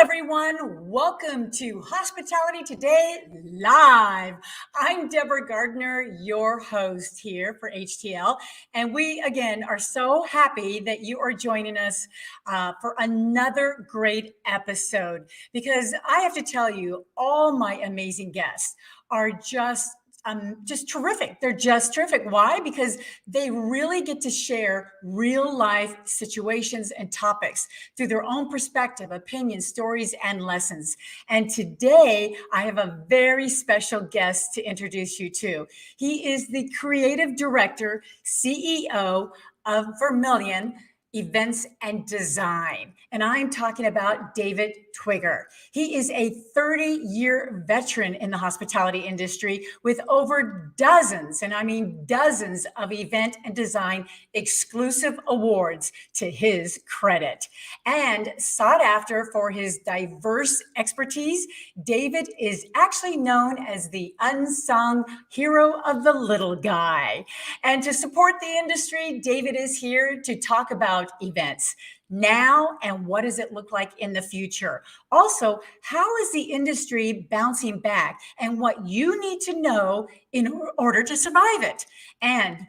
everyone. Welcome to Hospitality Today Live. I'm Deborah Gardner, your host here for HTL. And we, again, are so happy that you are joining us for another great episode, because I have to tell you, all my amazing guests are just terrific. They're just terrific. Why? Because they really get to share real life situations and topics through their own perspective, opinions, stories, and lessons. And today I have a very special guest to introduce you to. He is the creative director, CEO of Vermilion Events and Design. And I'm talking about David Twigger. He is a 30-year veteran in the hospitality industry with over dozens, and I mean dozens, of event and design exclusive awards to his credit. And sought after for his diverse expertise, David is actually known as the unsung hero of the little guy. And to support the industry, David is here to talk about events now and what does it look like in the future. Also, how is the industry bouncing back and what you need to know in order to survive it. And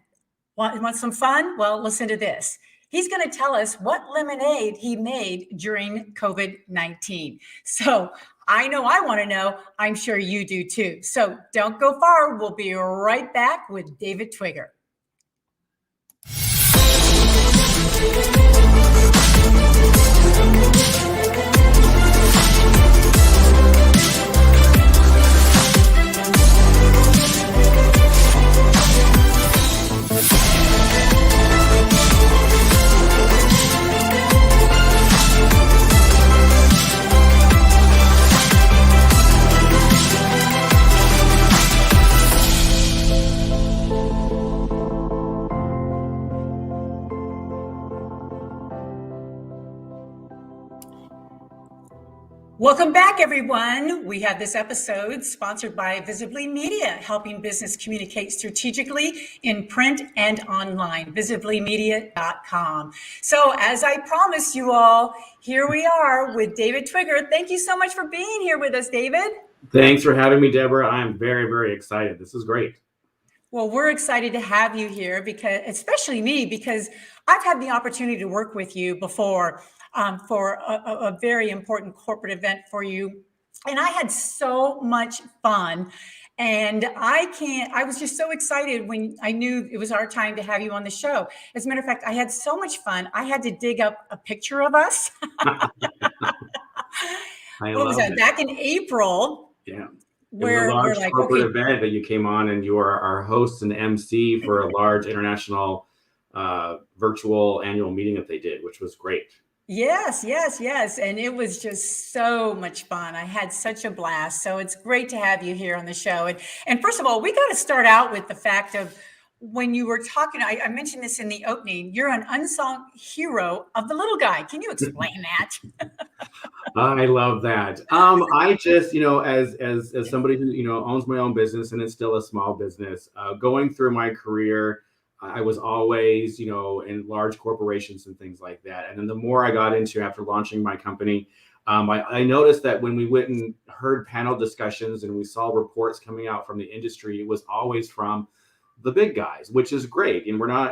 want some fun? Well, listen to this. He's going to tell us what lemonade he made during COVID-19. So I know I want to know. I'm sure you do too. So don't go far. We'll be right back with David Twigger. Welcome back, everyone. We have this episode sponsored by Visibly Media, helping business communicate strategically in print and online, visiblymedia.com. So as I promised you all, here we are with David Twigger. Thank you so much for being here with us, David. Thanks for having me, Deborah. I'm very, very excited. This is great. Well, we're excited to have you here, because, especially me, because I've had the opportunity to work with you before for a very important corporate event for you. And I had so much fun. And I was just so excited when I knew it was our time to have you on the show. As a matter of fact, I had so much fun. I had to dig up a picture of us. What was that? Back in April. Yeah. Where it was a large we're like, corporate okay, event that you came on, and you are our host and MC for a large international virtual annual meeting that they did, which was great. Yes. And it was just so much fun. I had such a blast. So it's great to have you here on the show. And first of all, we got to start out with the fact of when you were talking, I mentioned this in the opening, you're an unsung hero of the little guy. Can you explain that? I love that. I just, as somebody who, owns my own business, and it's still a small business, going through my career, I was always, in large corporations and things like that. And then the more I got into after launching my company, I noticed that when we went and heard panel discussions and we saw reports coming out from the industry, it was always from the big guys, which is great. And we're not,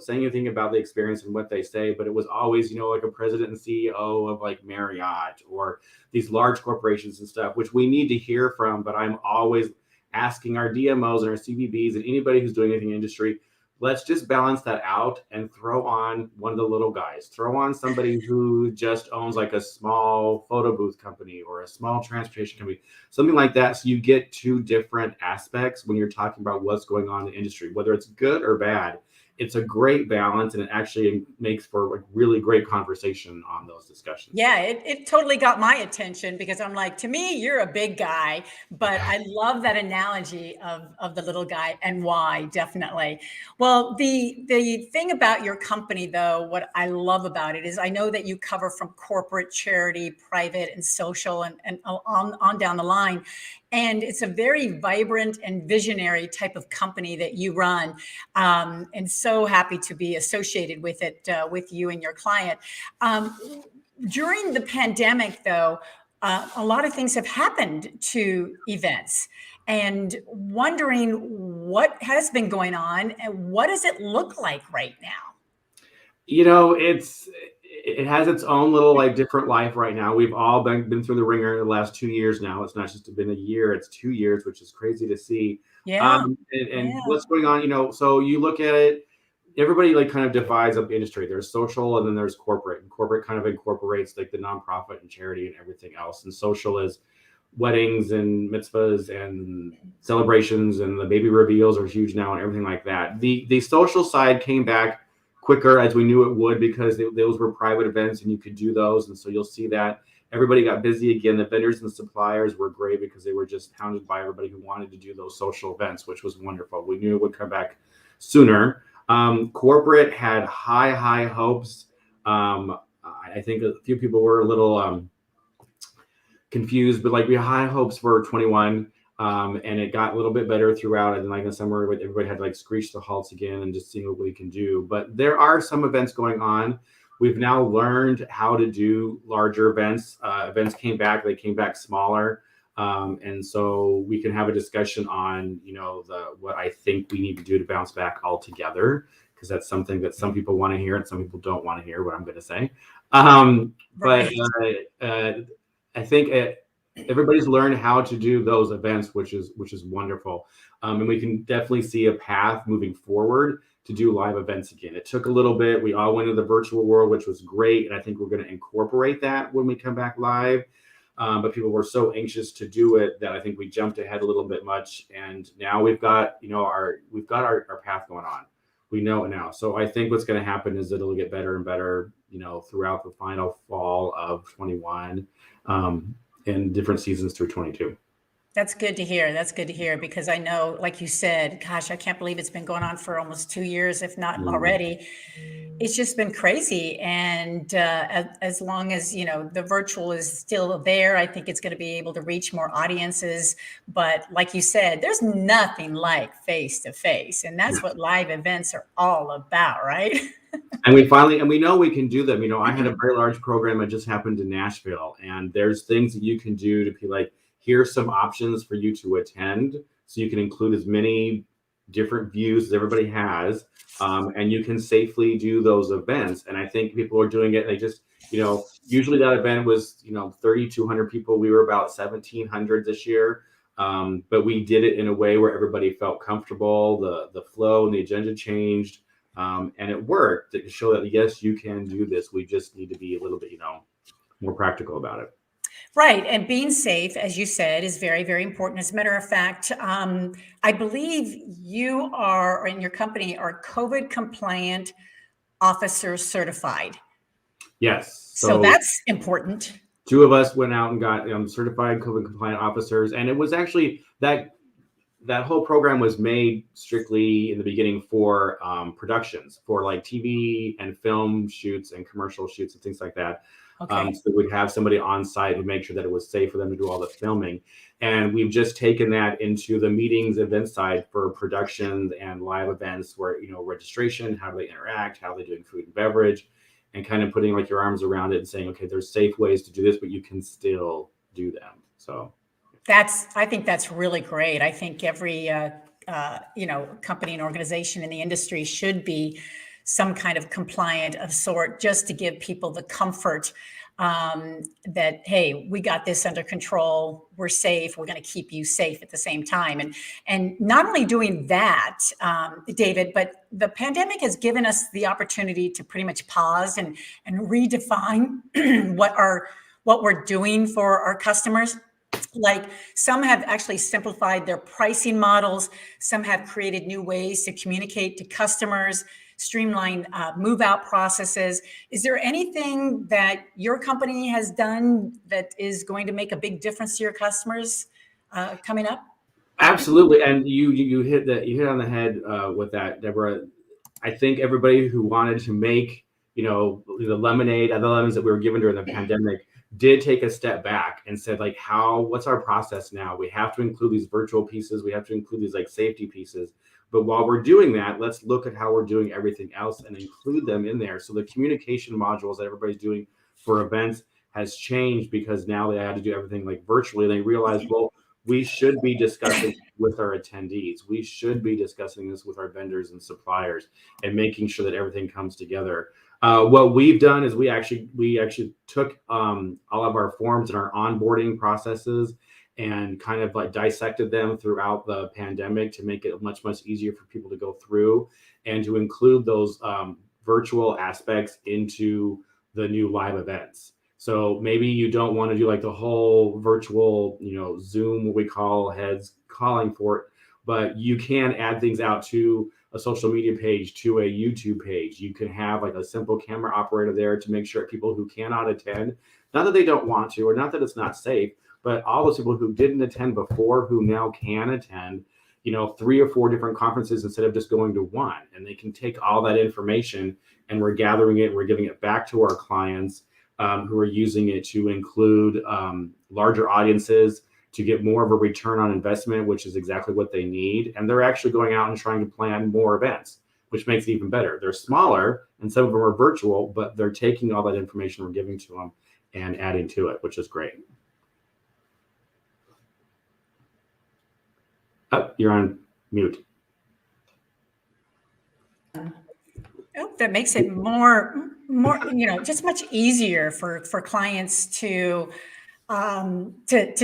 saying anything about the experience and what they say, but it was always, like a president and CEO of like Marriott or these large corporations and stuff, which we need to hear from. But I'm always asking our DMOs and our CVBs and anybody who's doing anything in industry, let's just balance that out and throw on one of the little guys. Throw on somebody who just owns like a small photo booth company or a small transportation company, something like that. So you get two different aspects when you're talking about what's going on in the industry, whether it's good or bad. It's a great balance, and it actually makes for a really great conversation on those discussions. Yeah, it totally got my attention, because I'm like, to me, you're a big guy, but I love that analogy of the little guy, and why, definitely. Well, the thing about your company, though, what I love about it is I know that you cover from corporate, charity, private, and social, and on down the line. And it's a very vibrant and visionary type of company that you run. And so happy to be associated with it, with you and your client. During the pandemic, though, a lot of things have happened to events, and wondering what has been going on and what does it look like right now? It has its own little like different life right now. We've all been through the ringer the last 2 years now. It's not just been a year, it's 2 years, which is crazy to see. Yeah, And yeah, what's going on, so you look at it, everybody like kind of divides up the industry. There's social and then there's corporate. And corporate kind of incorporates like the nonprofit and charity and everything else. And social is weddings and mitzvahs and celebrations, and the baby reveals are huge now and everything like that. The social side came back quicker as we knew it would, because those were private events and you could do those. And so you'll see that everybody got busy again. The vendors and suppliers were great because they were just hounded by everybody who wanted to do those social events, which was wonderful. We knew it would come back sooner. Corporate had high hopes. I think a few people were a little confused, but like we had high hopes for 21. And it got a little bit better throughout. And like in the summer, everybody had to like screech the halts again and just seeing what we can do. But there are some events going on. We've now learned how to do larger events. Events came back, they came back smaller. And so we can have a discussion on, what I think we need to do to bounce back altogether, because that's something that some people want to hear and some people don't want to hear what I'm going to say. But I think everybody's learned how to do those events, which is wonderful. And we can definitely see a path moving forward to do live events again. It took a little bit. We all went into the virtual world, which was great. And I think we're going to incorporate that when we come back live. But people were so anxious to do it that I think we jumped ahead a little bit much. And now we've got, our path going on. We know it now. So I think what's going to happen is it'll get better and better, throughout the final fall of 21. In different seasons through 22. That's good to hear. That's good to hear, because I know, like you said, gosh, I can't believe it's been going on for almost 2 years, if not already. It's just been crazy. And as long as, the virtual is still there, I think it's going to be able to reach more audiences. But like you said, there's nothing like face to face. And that's what live events are all about, right? And we know we can do them. I had a very large program that just happened in Nashville, and there's things that you can do to be like, here's some options for you to attend, so you can include as many different views as everybody has, and you can safely do those events. And I think people are doing it. They just, usually that event was, 3,200 people. We were about 1,700 this year. But we did it in a way where everybody felt comfortable. The flow and the agenda changed. And it worked to show that, yes, you can do this. We just need to be a little bit, more practical about it. Right. And being safe, as you said, is very, very important. As a matter of fact, I believe you are, or in your company, are COVID compliant officer certified. Yes. So that's important. 2 of us went out and got certified COVID compliant officers. And it was actually that whole program was made strictly in the beginning for productions, for like TV and film shoots and commercial shoots and things like that. Okay. So we'd have somebody on site to make sure that it was safe for them to do all the filming. And we've just taken that into the meetings event side for productions and live events where, registration, how do they interact, how are they doing food and beverage, and kind of putting like your arms around it and saying, okay, there's safe ways to do this, but you can still do them. So I think that's really great. I think every, company and organization in the industry should be some kind of compliant of sort, just to give people the comfort that, hey, we got this under control. We're safe. We're going to keep you safe at the same time. And not only doing that, David, but the pandemic has given us the opportunity to pretty much pause and redefine what we're doing for our customers. Like, some have actually simplified their pricing models. Some have created new ways to communicate to customers, streamline move-out processes. Is there anything that your company has done that is going to make a big difference to your customers coming up? Absolutely, and you hit on the head with that, Deborah. I think everybody who wanted to make the lemonade, the lemons that we were given during the pandemic, did take a step back and said, like, what's our process now? We have to include these virtual pieces. We have to include these like safety pieces. But while we're doing that, let's look at how we're doing everything else and include them in there. So the communication modules that everybody's doing for events has changed because now they had to do everything like virtually. They realized, well, we should be discussing with our attendees. We should be discussing this with our vendors and suppliers and making sure that everything comes together. What we've done is we actually took all of our forms and our onboarding processes and kind of like dissected them throughout the pandemic to make it much easier for people to go through and to include those virtual aspects into the new live events. So maybe you don't want to do like the whole virtual, Zoom, what we call heads calling for it, but you can add things out to a social media page, to a YouTube page. You can have like a simple camera operator there to make sure people who cannot attend, not that they don't want to, or not that it's not safe, but all those people who didn't attend before, who now can attend, 3 or 4 different conferences instead of just going to one. And they can take all that information and we're gathering it and we're giving it back to our clients who are using it to include larger audiences, to get more of a return on investment, which is exactly what they need. And they're actually going out and trying to plan more events, which makes it even better. They're smaller and some of them are virtual, but they're taking all that information we're giving to them and adding to it, which is great. Oh, you're on mute. Oh, that makes it more, just much easier for clients to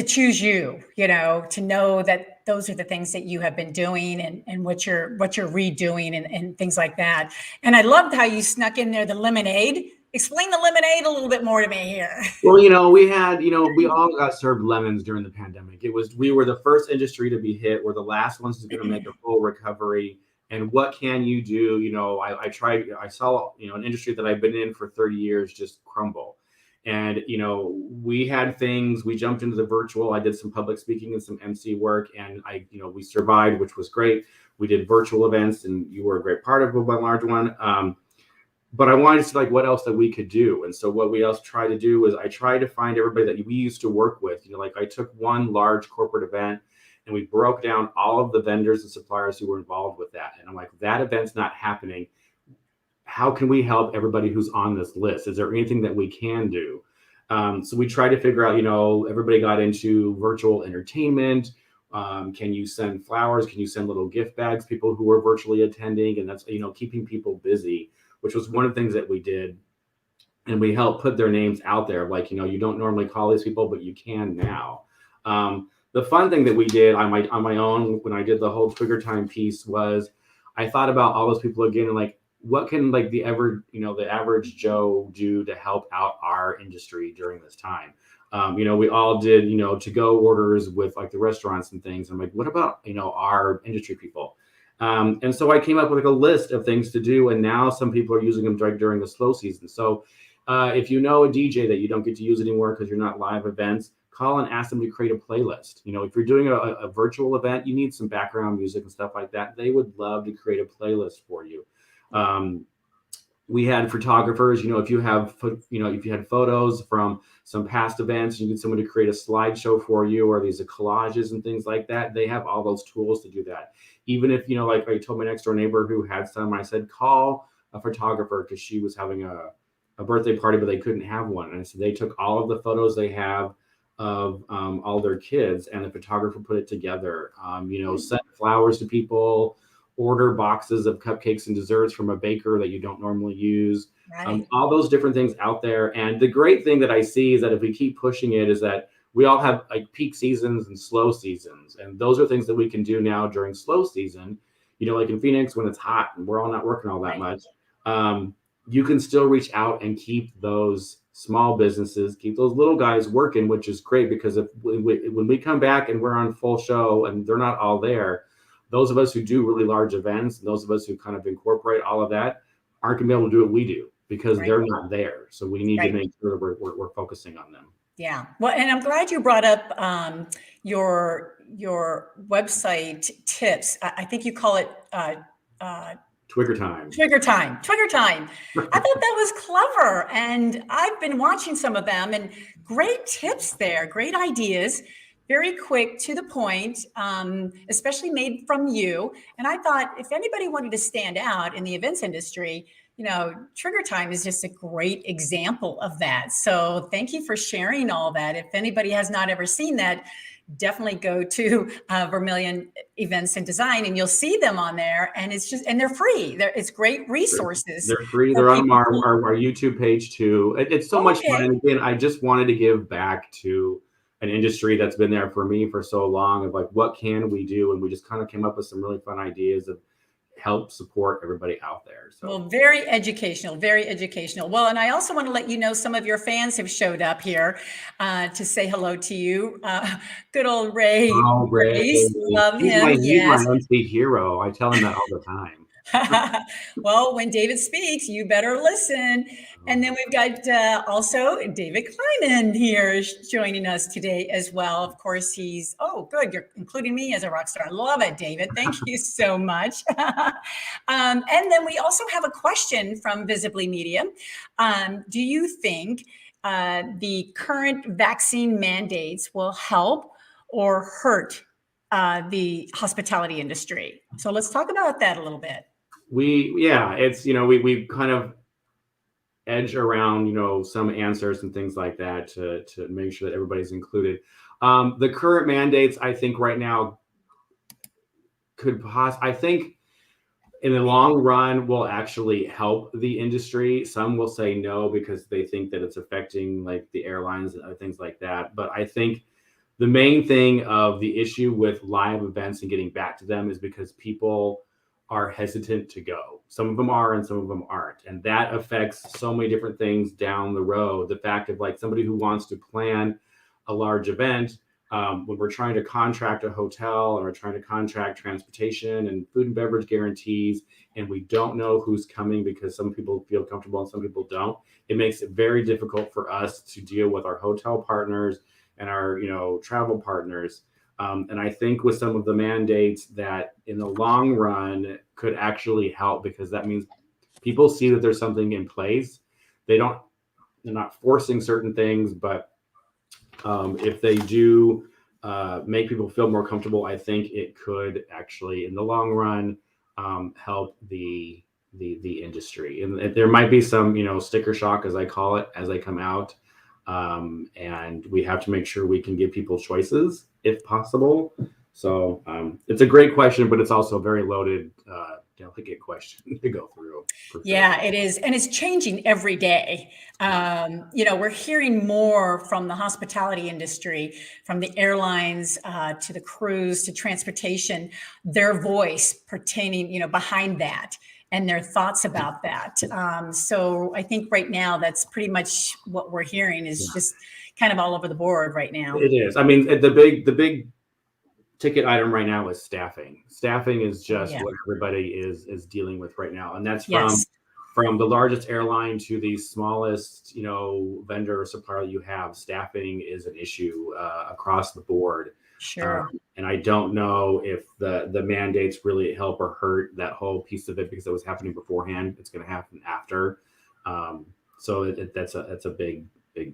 choose you, to know that those are the things that you have been doing and what you're redoing and things like that. And I loved how you snuck in there the lemonade. Explain the lemonade a little bit more to me here. Well, we had, we all got served lemons during the pandemic. We were the first industry to be hit. We're the last ones who's going to make a full recovery. And what can you do? I saw, an industry that I've been in for 30 years just crumble. And, we had things, we jumped into the virtual. I did some public speaking and some MC work, and we survived, which was great. We did virtual events, and you were a great part of one large one. But I wanted to see what else that we could do. And so what we else tried to do was I tried to find everybody that we used to work with. I took one large corporate event and we broke down all of the vendors and suppliers who were involved with that. And I'm like, that event's not happening. How can we help everybody who's on this list? Is there anything that we can do? So we tried to figure out, everybody got into virtual entertainment. Can you send flowers? Can you send little gift bags, people who are virtually attending? And that's, keeping people busy, which was one of the things that we did. And we helped put their names out there. You don't normally call these people, but you can now. The fun thing that we did on my own when I did the whole Twigger time piece was I thought about all those people again and what can the average Joe do to help out our industry during this time? We all did, to-go orders with the restaurants and things. I'm like, what about, our industry people? And so I came up with a list of things to do. And now some people are using them during the slow season. So if you know a DJ that you don't get to use anymore because you're not live events, call and ask them to create a playlist. If you're doing a virtual event, you need some background music and stuff like that. They would love to create a playlist for you. We had photographers, if you had photos from some past events, you need someone to create a slideshow for you, or these collages and things like that. They have all those tools to do that. Even if, I told my next door neighbor who had some, I said, call a photographer because she was having a birthday party, but they couldn't have one. And so they took all of the photos they have of all their kids, and the photographer put it together, sent flowers to people, order boxes of cupcakes and desserts from a baker that you don't normally use, right. All those different things out there. And the great thing that I see is that if we keep pushing it is that we all have peak seasons and slow seasons. And those are things that we can do now during slow season, in Phoenix when it's hot and we're all not working all that much. You can still reach out and keep those small businesses, keep those little guys working, which is great because when we come back and we're on full show and they're not all there, those of us who do really large events, and those of us who kind of incorporate all of that, aren't going to be able to do what we do because they're not there. So we need to make sure we're focusing on them. Yeah. Well, and I'm glad you brought up your website tips. I think you call it Twigger time. Twigger time. I thought that was clever. And I've been watching some of them and great tips there, great ideas. very quick, to the point, especially made from you. And I thought if anybody wanted to stand out in the events industry, Trigger Time is just a great example of that. So thank you for sharing all that. If anybody has not ever seen that, definitely go to Vermilion Events and Design, and you'll see them on there. And and they're free. It's great resources. They're free. They're on our YouTube page too. It's so much fun. And again, I just wanted to give back to an industry that's been there for me for so long, of like, what can we do? And we just kind of came up with some really fun ideas of help support everybody out there. So, well, very educational, very educational. Well, and I also want to let you know some of your fans have showed up here to say hello to you. Good old Ray. Oh, Ray. Love him. He's my MC hero. I tell him that all the time. Well, when David speaks, you better listen. And then we've got also David Kleiman here joining us today as well. Of course, good. You're including me as a rock star. I love it, David. Thank you so much. And then we also have a question from Visibly Media. Do you think the current vaccine mandates will help or hurt the hospitality industry? So let's talk about that a little bit. We kind of edge around, some answers and things like that to make sure that everybody's included. The current mandates, I think right now I think in the long run will actually help the industry. Some will say no because they think that it's affecting like the airlines and other things like that. But I think the main thing of the issue with live events and getting back to them is because people are hesitant to go. Some of them are and some of them aren't. And that affects so many different things down the road. The fact of like somebody who wants to plan a large event, when we're trying to contract a hotel and we're trying to contract transportation and food and beverage guarantees, and we don't know who's coming because some people feel comfortable and some people don't, it makes it very difficult for us to deal with our hotel partners and our travel partners. And I think with some of the mandates that in the long run could actually help, because that means people see that there's something in place. They're not forcing certain things, but if they do make people feel more comfortable, I think it could actually in the long run help the industry. And there might be some, sticker shock, as I call it, as they come out. And we have to make sure we can give people choices if possible. So it's a great question, but it's also a very loaded, delicate question to go through. Yeah, it is. And it's changing every day. We're hearing more from the hospitality industry, from the airlines to the cruise to transportation, their voice pertaining, behind that, and their thoughts about that. So I think right now that's pretty much what we're hearing is just kind of all over the board right now. It is. I mean, the big ticket item right now is staffing. Staffing is just what everybody is dealing with right now. And that's from the largest airline to the smallest, vendor or supplier you have. Staffing is an issue across the board. Sure. And I don't know if the mandates really help or hurt that whole piece of it, because it was happening beforehand. It's going to happen after. So that's a big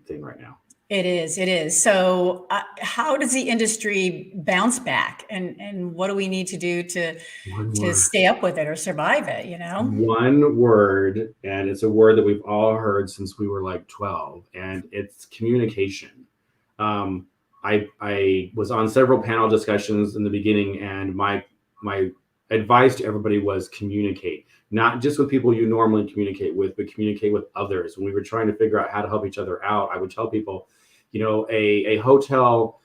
thing right now. It is. So how does the industry bounce back, and what do we need to do to stay up with it or survive it? One word, and it's a word that we've all heard since we were like 12, and it's communication. I was on several panel discussions in the beginning, and my advice to everybody was communicate, not just with people you normally communicate with, but communicate with others. When we were trying to figure out how to help each other out, I would tell people, a hotel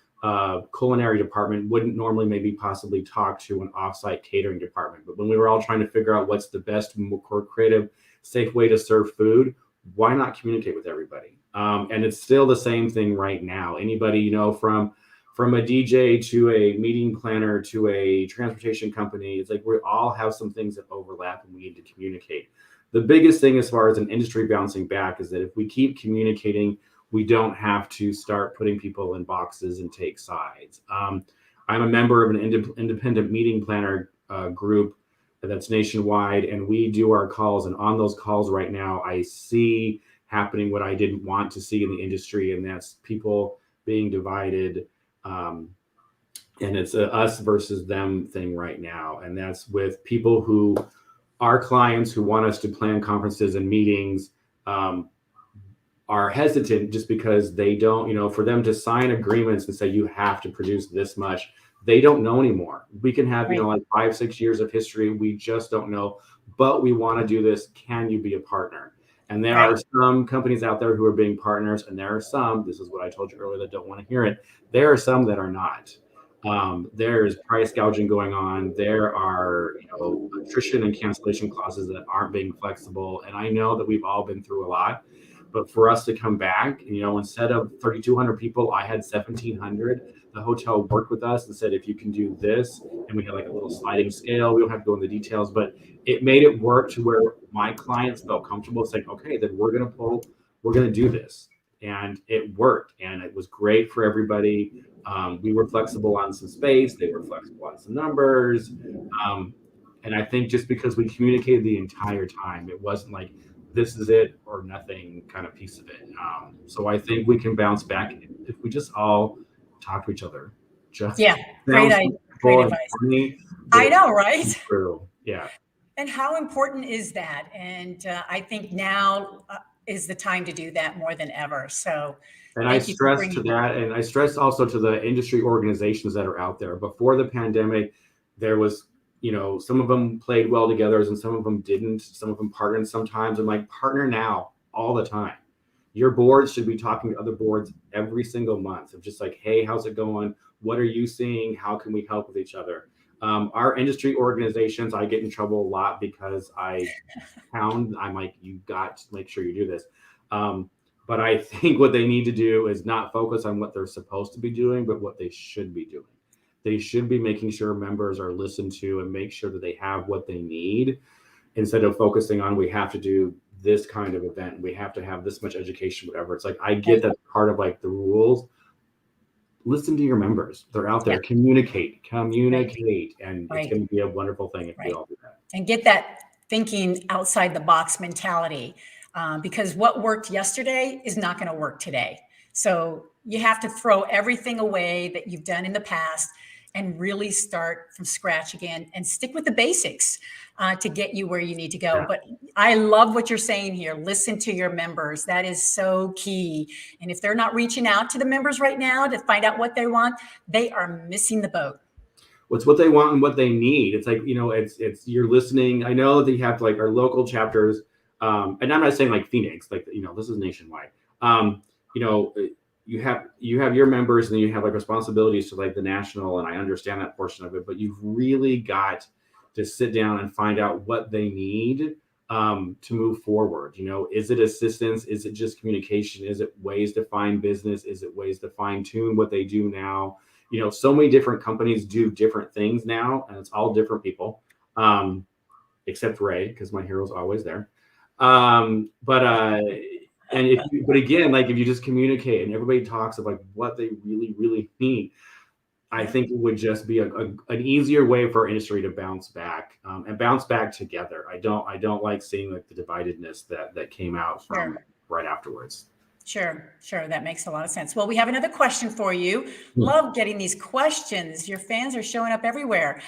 culinary department wouldn't normally maybe possibly talk to an offsite catering department. But when we were all trying to figure out what's the best, more creative, safe way to serve food, why not communicate with everybody? And it's still the same thing right now. Anybody, from a DJ to a meeting planner to a transportation company, it's like we all have some things that overlap and we need to communicate. The biggest thing as far as an industry bouncing back is that if we keep communicating, we don't have to start putting people in boxes and take sides. I'm a member of an independent meeting planner group that's nationwide, and we do our calls. And on those calls right now, I see happening what I didn't want to see in the industry, and that's people being divided And it's a us versus them thing right now. And that's with people who are clients who want us to plan conferences and meetings, are hesitant just because they don't, for them to sign agreements and say you have to produce this much, they don't know anymore. We can have, Right. like 5-6 years of history. We just don't know, but we want to do this. Can you be a partner? And there Right. are some companies out there who are being partners, and there are some, this is what I told you earlier, that don't want to hear it. There are some that are not. There's price gouging going on. There are, attrition and cancellation clauses that aren't being flexible. And I know that we've all been through a lot. But for us to come back, instead of 3,200 people, I had 1,700. The hotel worked with us and said, if you can do this, and we had like a little sliding scale. We don't have to go into the details, but it made it work to where my clients felt comfortable. It's like, okay, then we're going to do this. And it worked. And it was great for everybody. We were flexible on some space. They were flexible on some numbers. And I think just because we communicated the entire time, it wasn't like, this is it or nothing kind of piece of it. So I think we can bounce back if we just all talk to each other. Just Yeah. Great advice. I know, right? True. Yeah. And how important is that? And I think now is the time to do that more than ever. So and I stress to that, and I stress also to the industry organizations that are out there. Before the pandemic, there was, some of them played well together and some of them didn't. Some of them partnered sometimes. I'm like, partner now all the time. Your boards should be talking to other boards every single month of just like, hey, how's it going? What are you seeing? How can we help with each other? Our industry organizations, I get in trouble a lot because I'm like, you got to make sure you do this. But I think what they need to do is not focus on what they're supposed to be doing, but what they should be doing. They should be making sure members are listened to and make sure that they have what they need instead of focusing on, we have to do this kind of event. We have to have this much education, whatever. It's like, I get that part of like the rules. Listen to your members. They're out there. Yeah. Communicate. And it's going to be a wonderful thing if we all do that. And get that thinking outside the box mentality, because what worked yesterday is not going to work today. So you have to throw everything away that you've done in the past and really start from scratch again and stick with the basics to get you where you need to go. Yeah. But I love what you're saying here. Listen to your members. That is so key. And if they're not reaching out to the members right now to find out what they want, they are missing the boat. What's what they want and what they need. It's like, it's you're listening. I know that you have like our local chapters. And I'm not saying like Phoenix, like, this is nationwide. You have your members and you have like responsibilities to like the national, and I understand that portion of it, but you've really got to sit down and find out what they need to move forward. Is it assistance? Is it just communication? Is it ways to find business? Is it ways to fine tune what they do now? So many different companies do different things now, and it's all different people, except Ray, because my hero's always there. But again, like if you just communicate and everybody talks of like what they really, really need, I think it would just be an easier way for our industry to bounce back and bounce back together. I don't like seeing like the dividedness that came out from right afterwards. Sure. That makes a lot of sense. Well, we have another question for you. Love getting these questions. Your fans are showing up everywhere.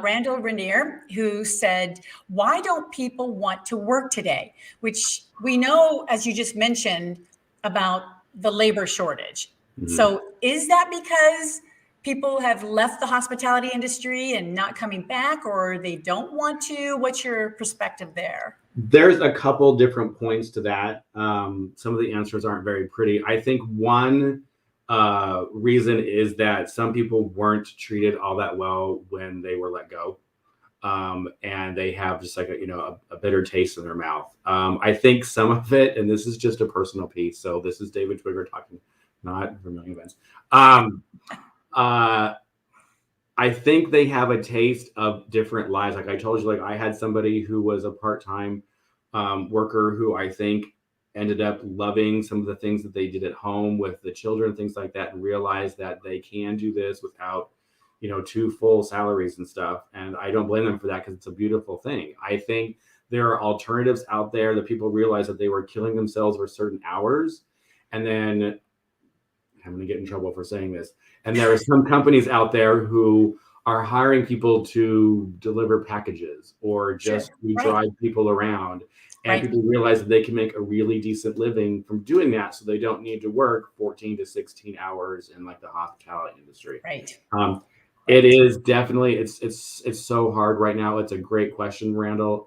Randall Rainier, who said, why don't people want to work today? Which we know, as you just mentioned, about the labor shortage. Mm-hmm. So is that because people have left the hospitality industry and not coming back, or they don't want to? What's your perspective there? There's a couple different points to that. Some of the answers aren't very pretty. I think one reason is that some people weren't treated all that well when they were let go. And they have just like a bitter taste in their mouth. I think some of it, and this is just a personal piece, so this is David Twigger talking, not Vermilionevents. I think they have a taste of different lives. Like I told you, like I had somebody who was a part-time worker who I think ended up loving some of the things that they did at home with the children, things like that, and realized that they can do this without, 2 full salaries and stuff. And I don't blame them for that because it's a beautiful thing. I think there are alternatives out there that people realize that they were killing themselves for certain hours and then I'm going to get in trouble for saying this. And there are some companies out there who are hiring people to deliver packages or just to drive people around. And people realize that they can make a really decent living from doing that, so they don't need to work 14 to 16 hours in like the hospitality industry. It is definitely, it's so hard right now. It's a great question, Randall.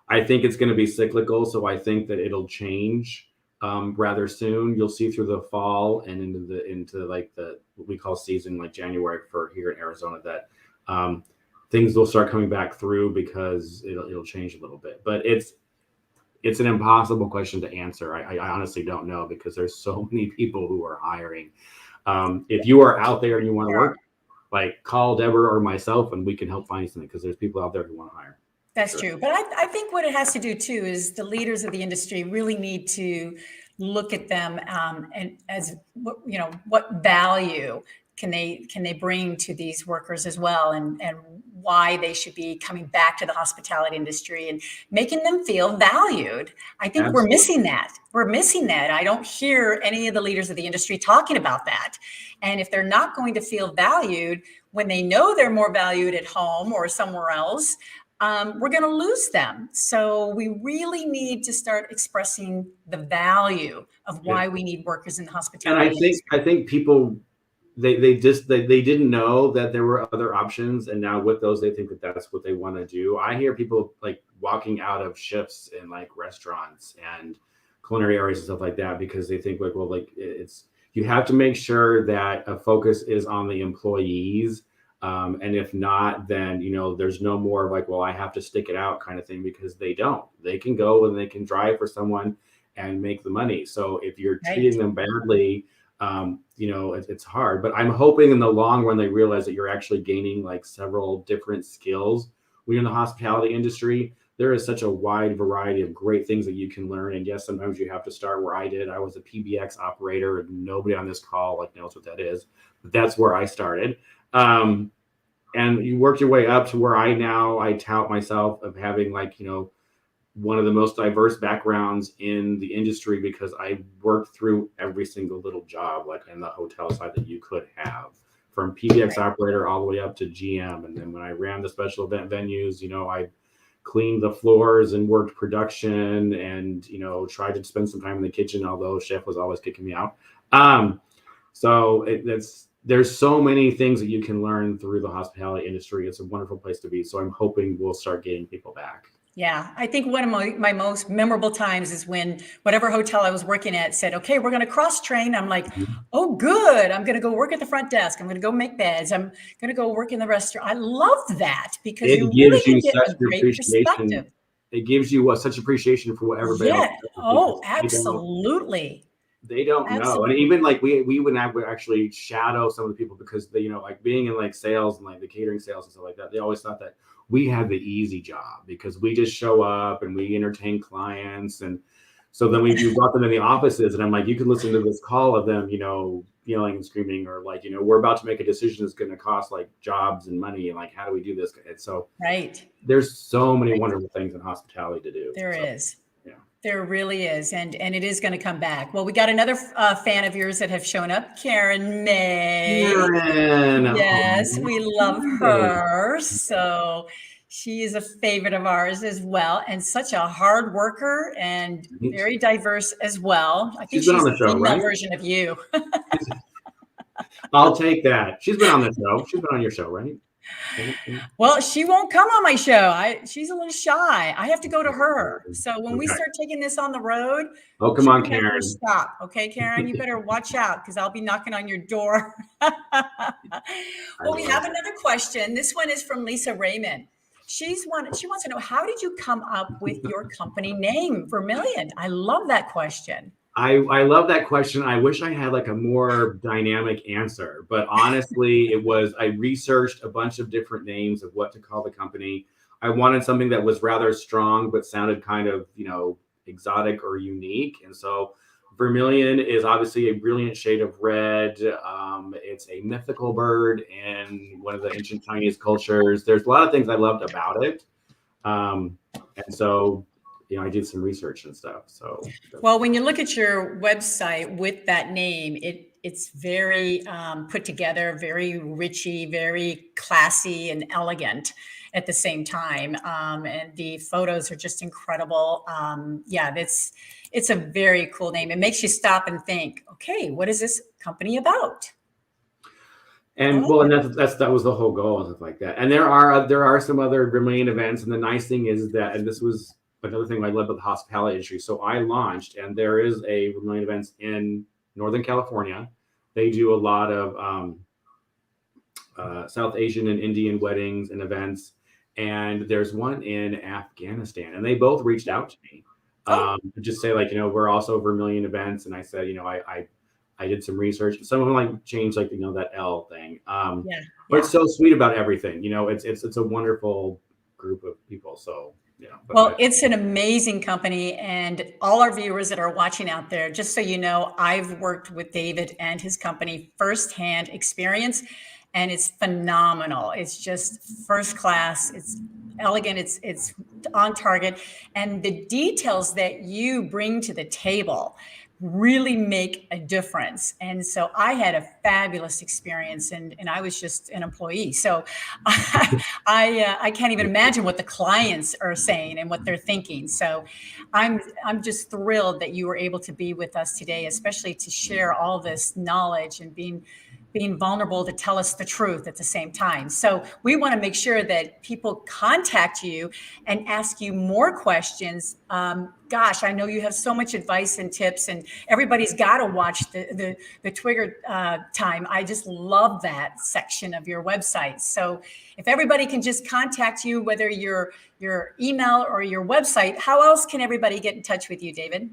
I think it's going to be cyclical, so I think that it'll change rather soon. You'll see through the fall and into like the what we call season, like January for here in Arizona, that things will start coming back through because it'll change a little bit. But it's an impossible question to answer. I honestly don't know, because there's so many people who are hiring. If you are out there and you want to work, like call Deborah or myself and we can help find you something, because there's people out there who want to hire. That's true. But I think what it has to do too is the leaders of the industry really need to look at them and as, you know, what value can they bring to these workers as well, and why they should be coming back to the hospitality industry and making them feel valued. I think we're missing that. We're missing that. I don't hear any of the leaders of the industry talking about that. And if they're not going to feel valued when they know they're more valued at home or somewhere else, we're going to lose them. So we really need to start expressing the value of why we need workers in the hospitality industry. I think people, they didn't know that there were other options, and now with those, they think that that's what they want to do. I hear people like walking out of shifts in like restaurants and culinary areas and stuff like that, because they think like, well, like you have to make sure that a focus is on the employees. And if not, then, you know, there's no more like, well, I have to stick it out kind of thing, because they don't. They can go and they can drive for someone and make the money. So if you're treating them badly, you know, it's hard. But I'm hoping in the long run they realize that you're actually gaining like several different skills when you're in the hospitality industry. There is such a wide variety of great things that you can learn. And yes, sometimes you have to start where I did. I was a PBX operator, and nobody on this call like knows what that is, but that's where I started. And you work your way up to where I tout myself of having like, you know, one of the most diverse backgrounds in the industry, because I worked through every single little job, like in the hotel side that you could have, from PBX operator all the way up to GM. And then when I ran the special event venues, you know, I cleaned the floors and worked production and, you know, tried to spend some time in the kitchen, although chef was always kicking me out. So there's so many things that you can learn through the hospitality industry. It's a wonderful place to be. So I'm hoping we'll start getting people back. Yeah, I think one of my most memorable times is when whatever hotel I was working at said, okay, we're going to cross train. I'm like, oh, good. I'm going to go work at the front desk. I'm going to go make beds. I'm going to go work in the restaurant. I love that, because you really can get a great perspective. It gives you such appreciation for what everybody else does. Oh, absolutely. They don't know. And even like we would actually shadow some of the people, because they, you know, like being in like sales and like the catering sales and stuff like that, they always thought that we had the easy job because we just show up and we entertain clients. And so then we brought them in the offices, and I'm like, you can listen to this call of them, you know, yelling and screaming, or like, you know, we're about to make a decision that's going to cost like jobs and money, and like, how do we do this? And so there's so many wonderful things in hospitality to do. There is. There really is. And it is going to come back. Well, we got another fan of yours that have shown up, Karen May. Karen. Yes, we love her. So she is a favorite of ours as well, and such a hard worker and very diverse as well. I think she's on the show, right? Version of you. I'll take that. She's been on the show. She's been on your show, right? Well, she won't come on my show. She's a little shy. I have to go to her. So when we start taking this on the road, oh, come on, Karen. Stop. Okay, Karen, you better watch out, because I'll be knocking on your door. Well, we have another question. This one is from Lisa Raymond. She wants to know, how did you come up with your company name, Vermilion? I love that question. I love that question. I wish I had like a more dynamic answer, but honestly, I researched a bunch of different names of what to call the company. I wanted something that was rather strong, but sounded kind of, you know, exotic or unique. And so Vermilion is obviously a brilliant shade of red. It's a mythical bird in one of the ancient Chinese cultures. There's a lot of things I loved about it. And so I did some research and stuff. So, well, when you look at your website with that name, it's very put together, very richy, very classy and elegant at the same time. And the photos are just incredible. Yeah, it's a very cool name. It makes you stop and think, okay, what is this company about? and well, and that was the whole goal and stuff like that. And there are some other Vermilion events, and the nice thing is that, and this was another thing I love about the hospitality industry. So I launched, and there is a Vermilion events in Northern California. They do a lot of South Asian and Indian weddings and events, and there's one in Afghanistan, and they both reached out to me to just say, like, we're also Vermilion events, and I said, I did some research. Some of them like changed, like, that L thing. But it's so sweet about everything. It's a wonderful group of people. So, well, it's an amazing company, and all our viewers that are watching out there, just so you know, I've worked with David and his company firsthand experience, and it's phenomenal. It's just first class. It's elegant. It's on target, and the details that you bring to the table really make a difference. And so I had a fabulous experience, and I was just an employee. So I can't even imagine what the clients are saying and what they're thinking. So I'm just thrilled that you were able to be with us today, especially to share all this knowledge and being vulnerable to tell us the truth at the same time. So we want to make sure that people contact you and ask you more questions. Gosh, I know you have so much advice and tips, and everybody's got to watch the Twigger time. I just love that section of your website. So if everybody can just contact you, whether your email or your website, how else can everybody get in touch with you, David?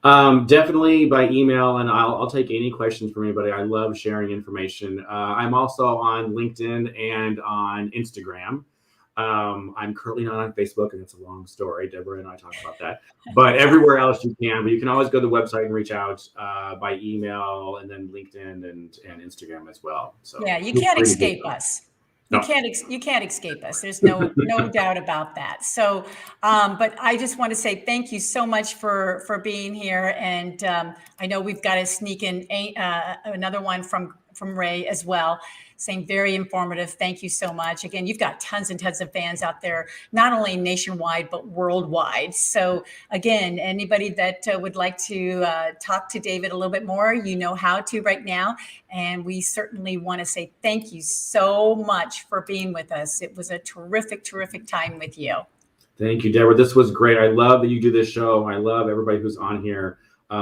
Definitely by email, and I'll take any questions from anybody. I love sharing information. I'm also on LinkedIn and on Instagram. I'm currently not on Facebook, and it's a long story. Deborah and I talked about that. But everywhere else you can. But you can always go to the website and reach out by email, and then LinkedIn and Instagram as well. So yeah, you can't escape us. You can't escape us. There's no doubt about that. So, but I just want to say thank you so much for being here. And I know we've got to sneak in another one from Ray as well, saying very informative. Thank you so much. Again, you've got tons and tons of fans out there, not only nationwide, but worldwide. So again, anybody that would like to talk to David a little bit more, you know how to right now. And we certainly want to say thank you so much for being with us. It was a terrific, terrific time with you. Thank you, Deborah. This was great. I love that you do this show. I love everybody who's on here.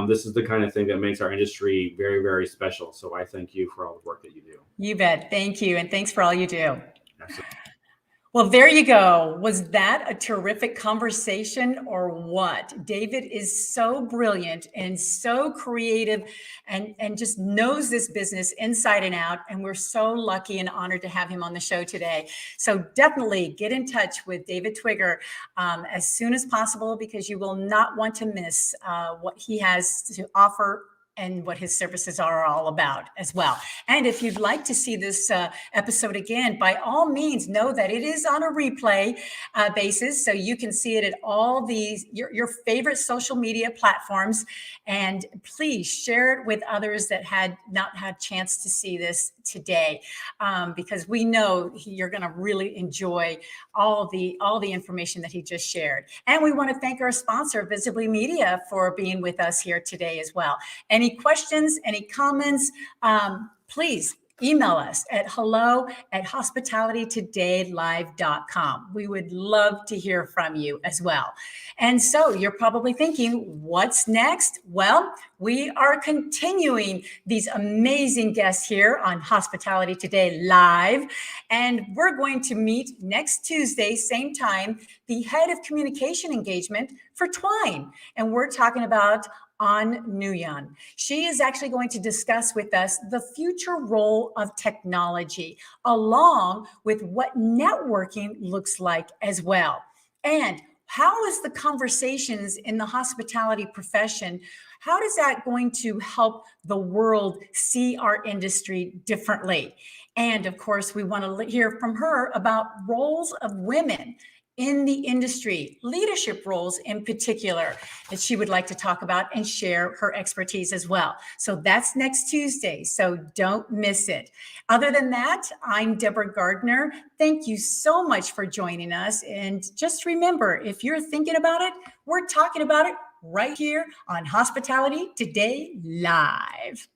This is the kind of thing that makes our industry very, very special. So I thank you for all the work that you do. You bet. Thank you. And thanks for all you do. Absolutely. Well, there you go. Was that a terrific conversation or what? David is so brilliant and so creative and just knows this business inside and out. And we're so lucky and honored to have him on the show today. So definitely get in touch with David Twigger as soon as possible, because you will not want to miss what he has to offer and what his services are all about as well. And if you'd like to see this episode again, by all means, know that it is on a replay basis. So you can see it at all these, your favorite social media platforms. And please share it with others that had not had a chance to see this today, because we know you're going to really enjoy all the information that he just shared. And we want to thank our sponsor, Visibly Media, for being with us here today as well. Any questions, any comments, please email us at hello@hospitalitytodaylive.com. We would love to hear from you as well. And so you're probably thinking, what's next? Well, we are continuing these amazing guests here on Hospitality Today Live. And we're going to meet next Tuesday, same time, the head of communication engagement for Twine. And we're talking about Nguyen. She is actually going to discuss with us the future role of technology, along with what networking looks like as well. And how is the conversations in the hospitality profession, how is that going to help the world see our industry differently? And of course, we want to hear from her about roles of women in the industry, leadership roles in particular, that she would like to talk about and share her expertise as well. So that's next Tuesday, so don't miss it. Other than that, I'm Deborah Gardner. Thank you so much for joining us. And just remember, if you're thinking about it, we're talking about it right here on Hospitality Today Live.